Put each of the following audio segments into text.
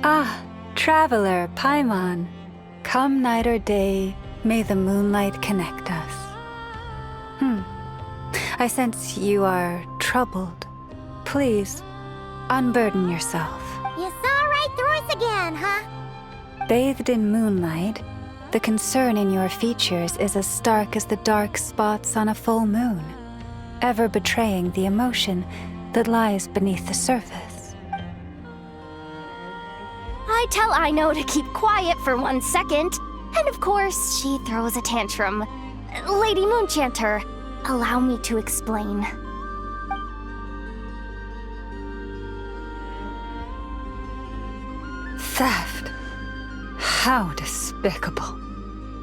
Ah, traveler, Paimon. Come night or day, may the moonlight connect us. I sense you are troubled. Please, unburden yourself. You saw right through us again, huh? Bathed in moonlight, the concern in your features is as stark as the dark spots on a full moon, ever betraying the emotion that lies beneath the surface. I tell Aino to keep quiet for 1 second, and of course, she throws a tantrum. Lady Moonchanter, allow me to explain. Theft. How despicable.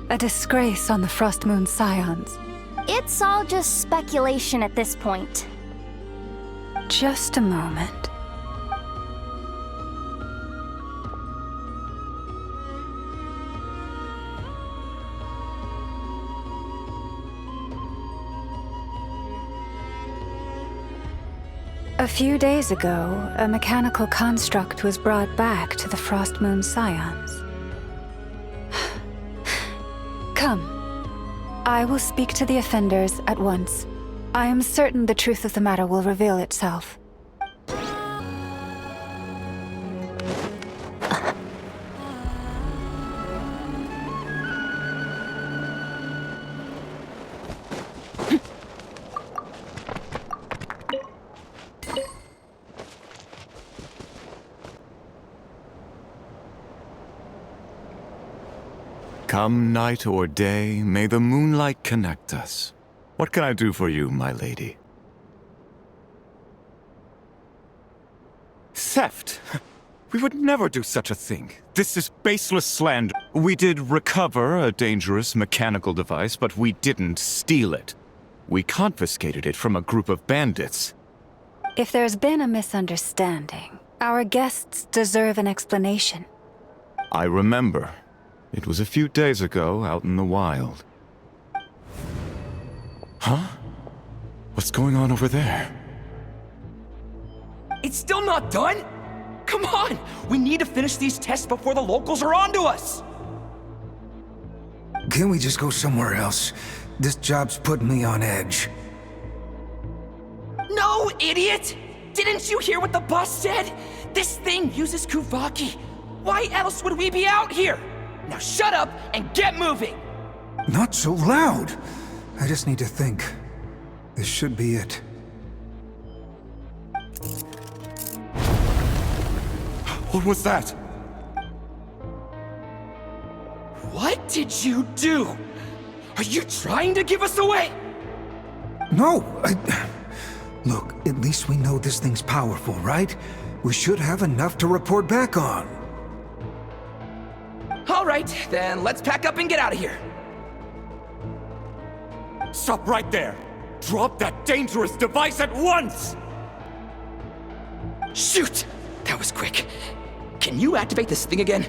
A disgrace on the Frostmoon Scions. It's all just speculation at this point. Just a moment. A few days ago, a mechanical construct was brought back to the Frostmoon Scions. Come. I will speak to the offenders at once. I am certain the truth of the matter will reveal itself. Come night or day, may the moonlight connect us. What can I do for you, my lady? Theft? We would never do such a thing. This is baseless slander. We did recover a dangerous mechanical device, but we didn't steal it. We confiscated it from a group of bandits. If there's been a misunderstanding, our guests deserve an explanation. I remember. It was a few days ago, out in the wild. Huh? What's going on over there? It's still not done? Come on! We need to finish these tests before the locals are onto us! Can't we just go somewhere else? This job's putting me on edge. No, idiot! Didn't you hear what the boss said? This thing uses Kuvaki. Why else would we be out here? Now shut up and get moving! Not so loud! I just need to think. This should be it. What was that? What did you do? Are you trying to give us away? No, Look, at least we know this thing's powerful, right? We should have enough to report back on. All right, then let's pack up and get out of here. Stop right there! Drop that dangerous device at once! Shoot! That was quick. Can you activate this thing again?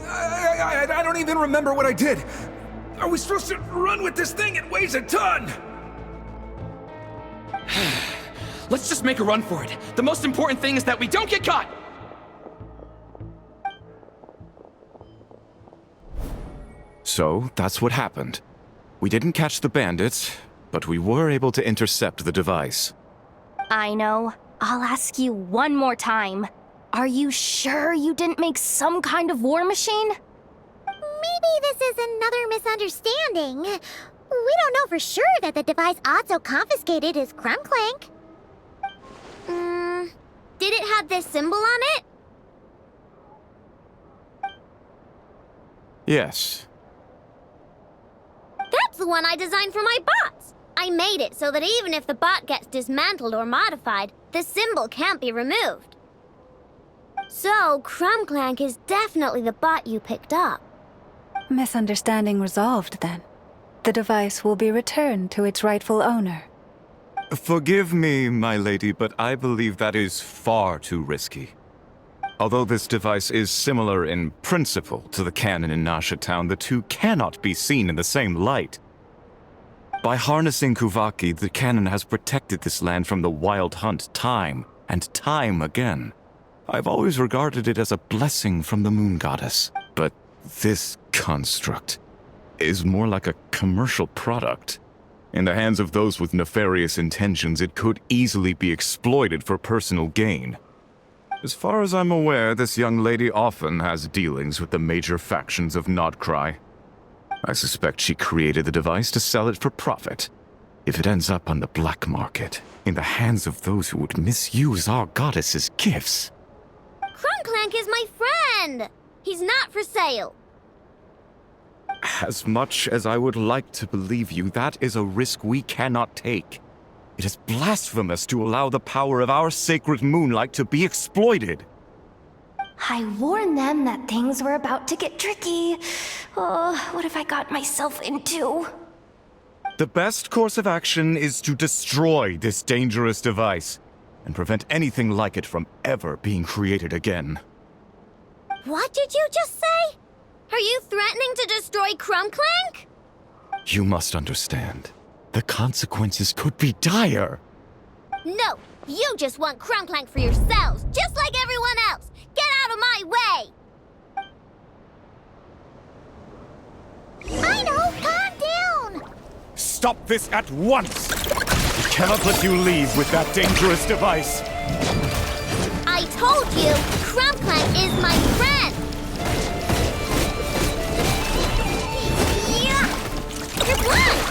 I don't even remember what I did. Are we supposed to run with this thing? It weighs a ton! Let's just make a run for it. The most important thing is that we don't get caught! So, that's what happened. We didn't catch the bandits, but we were able to intercept the device. I know. I'll ask you one more time. Are you sure you didn't make some kind of war machine? Maybe this is another misunderstanding. We don't know for sure that the device Otso confiscated is Krumclank. Did it have this symbol on it? Yes. That's the one I designed for my bots. I made it so that even if the bot gets dismantled or modified, the symbol can't be removed. So, Krumclank is definitely the bot you picked up. Misunderstanding resolved, then. the device will be returned to its rightful owner. Forgive me, my lady, but I believe that is far too risky. Although this device is similar in principle to the cannon in Nasha Town, the two cannot be seen in the same light. By harnessing Kuvaki, the cannon has protected this land from the wild hunt time and time again. I've always regarded it as a blessing from the moon goddess. But this construct is more like a commercial product. In the hands of those with nefarious intentions, it could easily be exploited for personal gain. As far as I'm aware, this young lady often has dealings with the major factions of Nodcry. I suspect she created the device to sell it for profit. If it ends up on the black market, in the hands of those who would misuse our goddess's gifts... Krumklank is my friend! He's not for sale. As much as I would like to believe you, that is a risk we cannot take. It is blasphemous to allow the power of our sacred moonlight to be exploited. I warned them that things were about to get tricky. Oh, what have I got myself into? The best course of action is to destroy this dangerous device and prevent anything like it from ever being created again. What did you just say? Are you threatening to destroy Krumklank? You must understand. The consequences could be dire. No, you just want Krumklank for yourselves, just like everyone else. Get out of my way! I know, calm down! Stop this at once! We cannot let you leave with that dangerous device. I told you, Krumklank is my friend! Yeah! You're blind!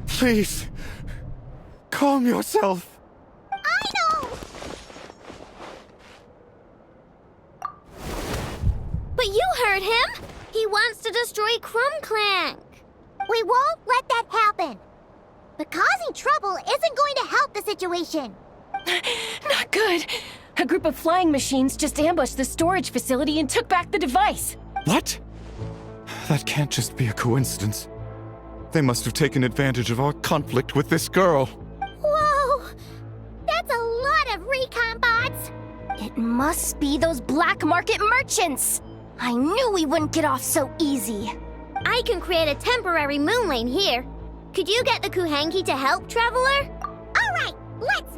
Please, calm yourself. I know! But you heard him! He wants to destroy Krumklank! We won't let that happen! But causing trouble isn't going to help the situation! Not good. A group of flying machines just ambushed the storage facility and took back the device. What? That can't just be a coincidence. They must have taken advantage of our conflict with this girl. Whoa! That's a lot of recon bots! It must be those black market merchants! I knew we wouldn't get off so easy. I can create a temporary moon lane here. Could you get the Kuhangi to help, Traveler? Alright, let's...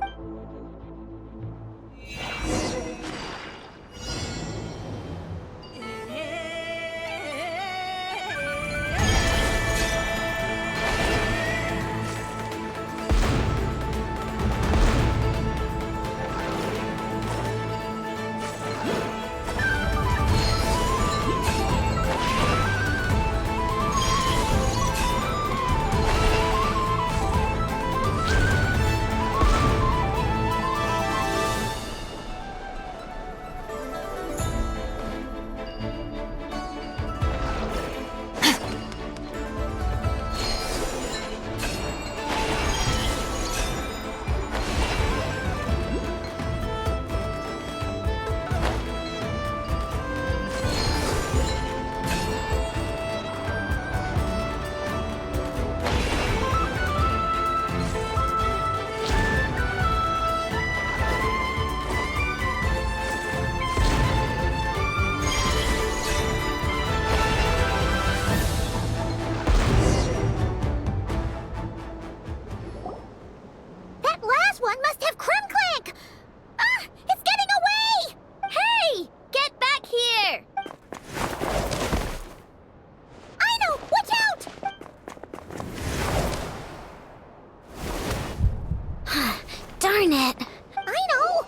Darn it! I know!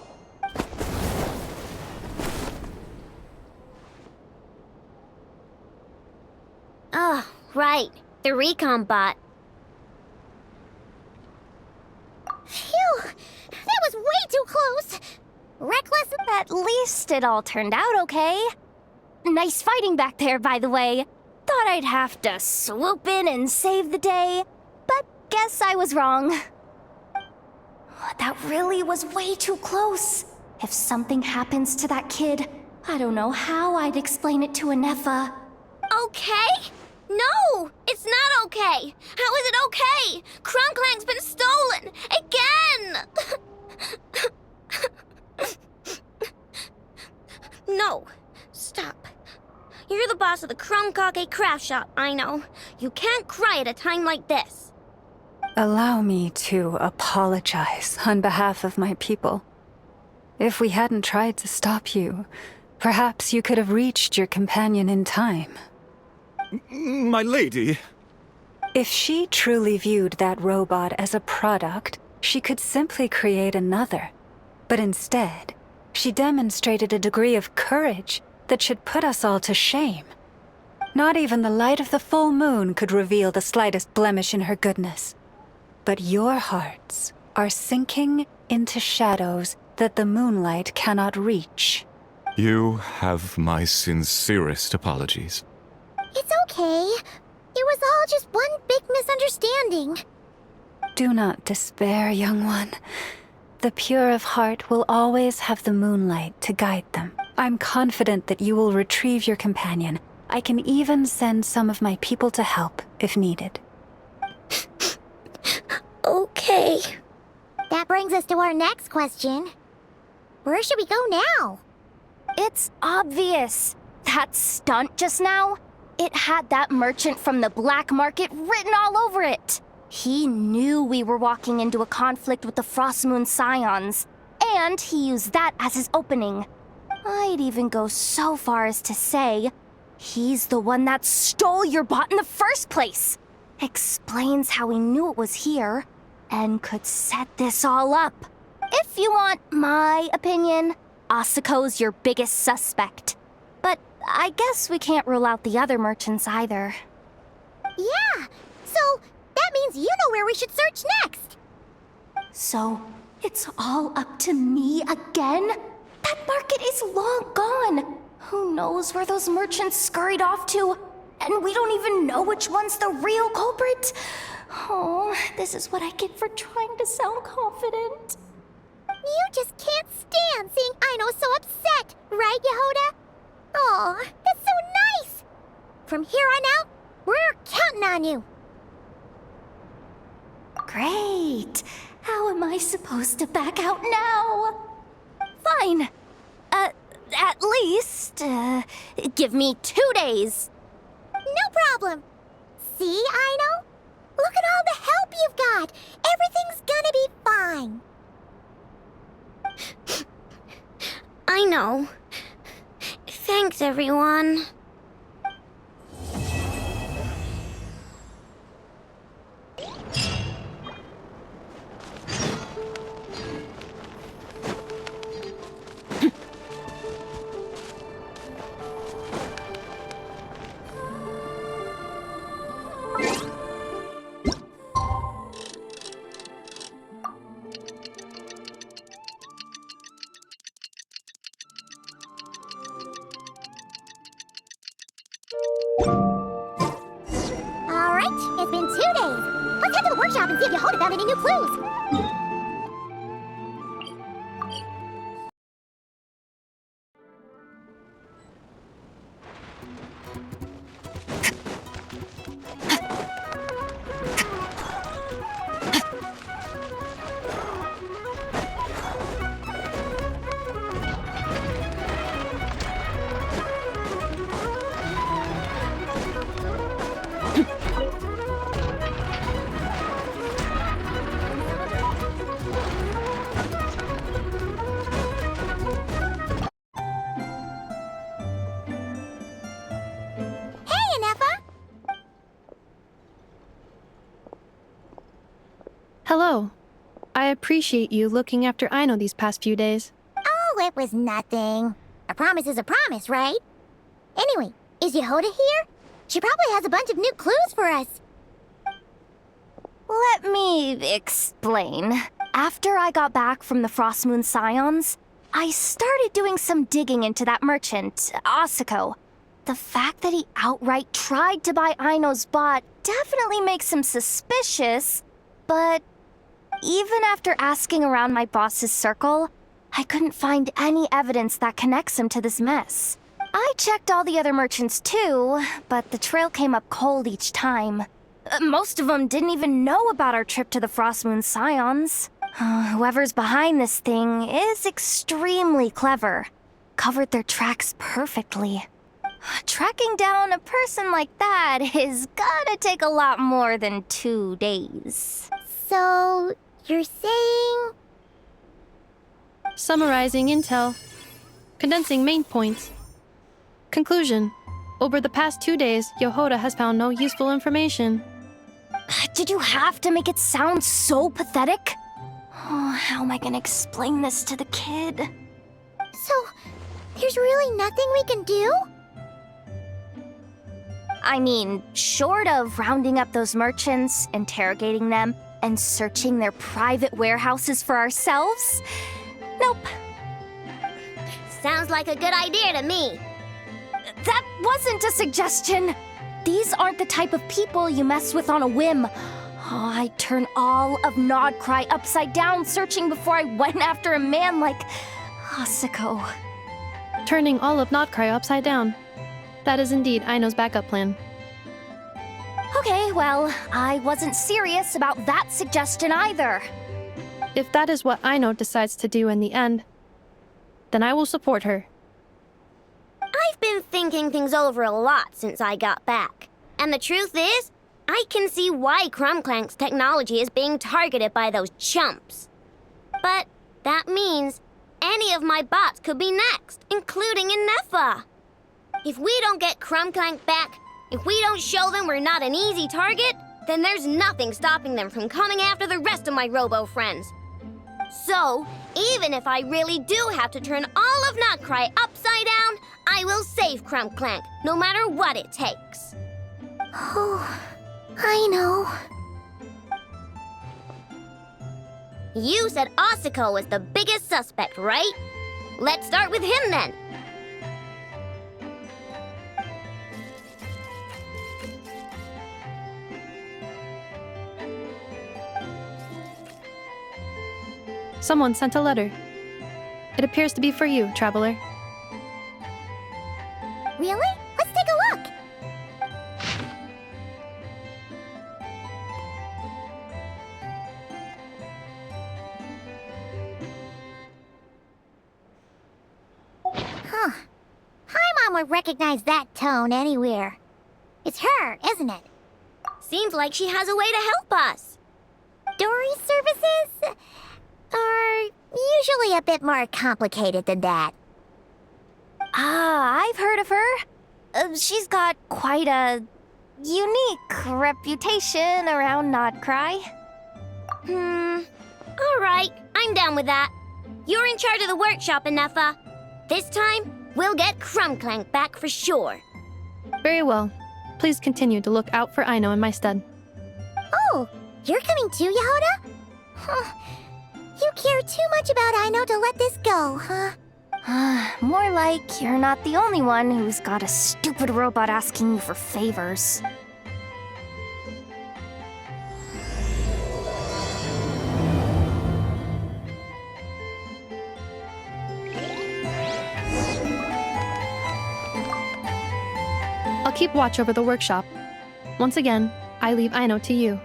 Oh, right. The recon bot. Phew! That was way too close! Reckless? At least it all turned out okay. Nice fighting back there, by the way. Thought I'd have to swoop in and save the day, but guess I was wrong. That really was way too close. If something happens to that kid, I don't know how I'd explain it to Anefa. Okay? No! It's not okay! How is it okay? Crumclank's been stolen! Again! No. Stop. You're the boss of the Crumkake craft shop, I know. You can't cry at a time like this. Allow me to apologize on behalf of my people. If we hadn't tried to stop you, perhaps you could have reached your companion in time. My lady. If she truly viewed that robot as a product, she could simply create another. But instead, she demonstrated a degree of courage that should put us all to shame. Not even the light of the full moon could reveal the slightest blemish in her goodness. But your hearts are sinking into shadows that the moonlight cannot reach. You have my sincerest apologies. It's okay. It was all just one big misunderstanding. Do not despair, young one. The pure of heart will always have the moonlight to guide them. I'm confident that you will retrieve your companion. I can even send some of my people to help if needed. Okay. That brings us to our next question. Where should we go now? It's obvious. That stunt just now, it had that merchant from the black market written all over it. He knew we were walking into a conflict with the Frostmoon Scions, and he used that as his opening. I'd even go so far as to say, he's the one that stole your bot in the first place. Explains how he knew it was here, and could set this all up. If you want my opinion, Asuko's your biggest suspect. But I guess we can't rule out the other merchants either. Yeah, so that means you know where we should search next. So, it's all up to me again? That market is long gone. Who knows where those merchants scurried off to? And we don't even know which one's the real culprit. Oh, this is what I get for trying to sound confident. You just can't stand seeing Aino so upset, right, Yehoda? Aw, that's so nice! From here on out, we're counting on you. Great. How am I supposed to back out now? Fine. At least, give me 2 days. No problem. See, Aino? Look at all the help you've got. Everything's gonna be fine. I know. Thanks, everyone. It's been 2 days. Let's head to the workshop and see if Yehoda found any new clues. Hello. I appreciate you looking after Aino these past few days. Oh, it was nothing. A promise is a promise, right? Anyway, is Yehoda here? She probably has a bunch of new clues for us. Let me explain. After I got back from the Frostmoon Scions, I started doing some digging into that merchant, Asuko. The fact that he outright tried to buy Aino's bot definitely makes him suspicious. but even after asking around my boss's circle, I couldn't find any evidence that connects him to this mess. I checked all the other merchants too, but the trail came up cold each time. Most of them didn't even know about our trip to the Frostmoon Scions. Whoever's behind this thing is extremely clever. Covered their tracks perfectly. Tracking down a person like that is gonna take a lot more than 2 days. So, you're saying... Summarizing intel. Condensing main points. Conclusion. Over the past 2 days, Yohoda has found no useful information. Did you have to make it sound so pathetic? Oh, how am I gonna explain this to the kid? So, there's really nothing we can do? I mean, short of rounding up those merchants, interrogating them, and searching their private warehouses for ourselves? Nope. Sounds like a good idea to me. That wasn't a suggestion. These aren't the type of people you mess with on a whim. Oh, I'd turn all of Nodcry upside down searching before I went after a man like Asako. Turning all of Notcry upside down. That is indeed Aino's backup plan. Okay, well, I wasn't serious about that suggestion either. If that is what Aino decides to do in the end, then I will support her. I've been thinking things over a lot since I got back. And the truth is, I can see why Crumclank's technology is being targeted by those chumps. But that means any of my bots could be next, including Inefa. If we don't get Crumclank back, if we don't show them we're not an easy target, then there's nothing stopping them from coming after the rest of my robo friends. So, even if I really do have to turn all of Notcry upside down, I will save Crumclank, no matter what it takes. Oh, I know. You said Asako was the biggest suspect, right? Let's start with him then. Someone sent a letter. It appears to be for you, traveler. Really? Let's take a look. Huh. Paimon would recognize that tone anywhere. It's her, isn't it? Seems like she has a way to help us. Dory's services are usually a bit more complicated than that. Ah, I've heard of her. She's got quite a unique reputation around Nodcry. Alright, I'm down with that. You're in charge of the workshop, Inefa. This time, we'll get Crumclank back for sure. Very well. Please continue to look out for Aino in my stead. Oh, you're coming too, Yehoda? Huh. You care too much about Aino to let this go, huh? More like you're not the only one who's got a stupid robot asking you for favors. I'll keep watch over the workshop. Once again, I leave Aino to you.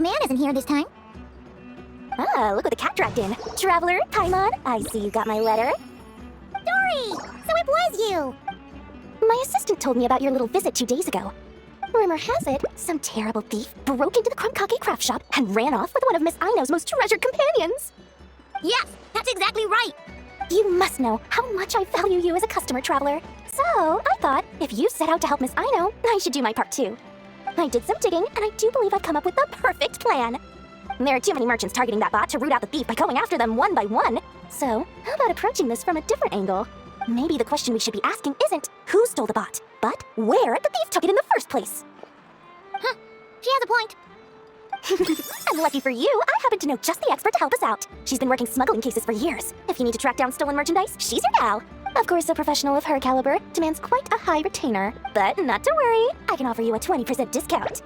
man isn't here this time. Ah, look what the cat dragged in. Traveler, Paimon, I see you got my letter. Dory! So it was you! My assistant told me about your little visit 2 days ago. Rumor has it, some terrible thief broke into the Krumkake craft shop and ran off with one of Miss Aino's most treasured companions. Yes, that's exactly right! You must know how much I value you as a customer, Traveler. So, I thought, if you set out to help Miss Aino, I should do my part too. I did some digging, and I do believe I've come up with the perfect plan. There are too many merchants targeting that bot to root out the thief by going after them one by one. So, how about approaching this from a different angle? Maybe the question we should be asking isn't who stole the bot, but where the thief took it in the first place. Huh, she has a point. And lucky for you, I happen to know just the expert to help us out. She's been working smuggling cases for years. If you need to track down stolen merchandise, she's your gal. Of course, a professional of her caliber demands quite a high retainer. But not to worry, I can offer you a 20% discount.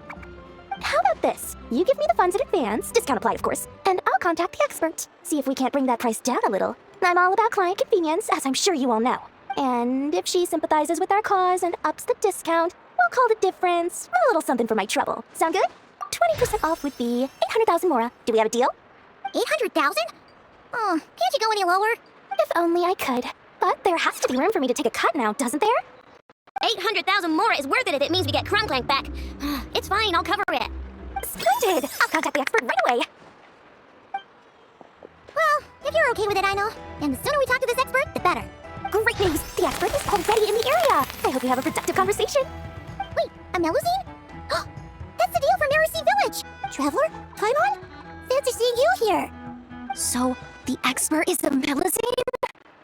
How about this? You give me the funds in advance, discount apply of course, and I'll contact the expert. See if we can't bring that price down a little. I'm all about client convenience, as I'm sure you all know. And if she sympathizes with our cause and ups the discount, we'll call the difference a little something for my trouble. Sound good? 20% off would be 800,000 mora. Do we have a deal? 800,000? Oh, can't you go any lower? If only I could. But there has to be room for me to take a cut now, doesn't there? 800,000 more is worth it if it means we get Krumklank back. It's fine, I'll cover it. Splendid! I'll contact the expert right away. Well, if you're okay with it, I know. And the sooner we talk to this expert, the better. Great news! The expert is already in the area! I hope we have a productive conversation. Wait, a Melusine? That's the deal from Marcy Village! Traveler? Paimon? Fancy seeing you here! So, the expert is the Melusine?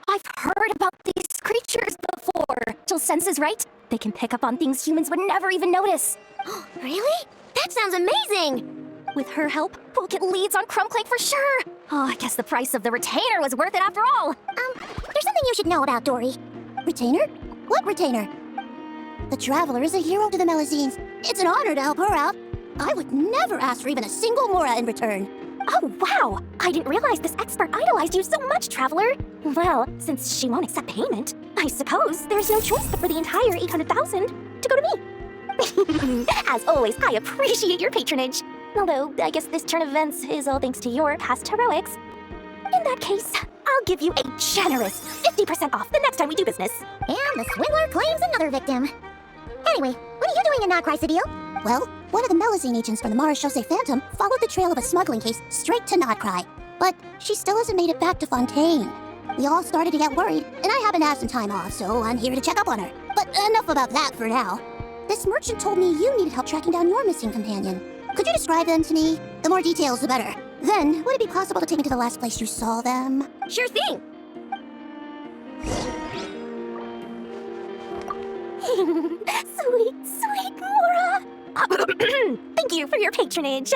I've heard about these creatures before. Jill senses, right? They can pick up on things humans would never even notice. Really? That sounds amazing! With her help, we'll get leads on Krumklank for sure. Oh, I guess the price of the retainer was worth it after all. There's something you should know about Dory. Retainer? What retainer? The Traveler is a hero to the Melusines. It's an honor to help her out. I would never ask for even a single mora in return. Oh, wow! I didn't realize this expert idolized you so much, Traveler. Well, since she won't accept payment, I suppose there's no choice but for the entire 800,000 to go to me. As always, I appreciate your patronage. Although, I guess this turn of events is all thanks to your past heroics. In that case, I'll give you a generous 50% off the next time we do business. And the swindler claims another victim. Anyway, what are you doing in Notcry City? Well, one of the Melusine agents from the Marechaussee Phantom followed the trail of a smuggling case straight to Notcry. But she still hasn't made it back to Fontaine. We all started to get worried, and I happen to have some time off, so I'm here to check up on her. But enough about that for now. This merchant told me you needed help tracking down your missing companion. Could you describe them to me? The more details, the better. Then, would it be possible to take me to the last place you saw them? Sure thing! Sweet, sweet Mora! Thank you for your patronage.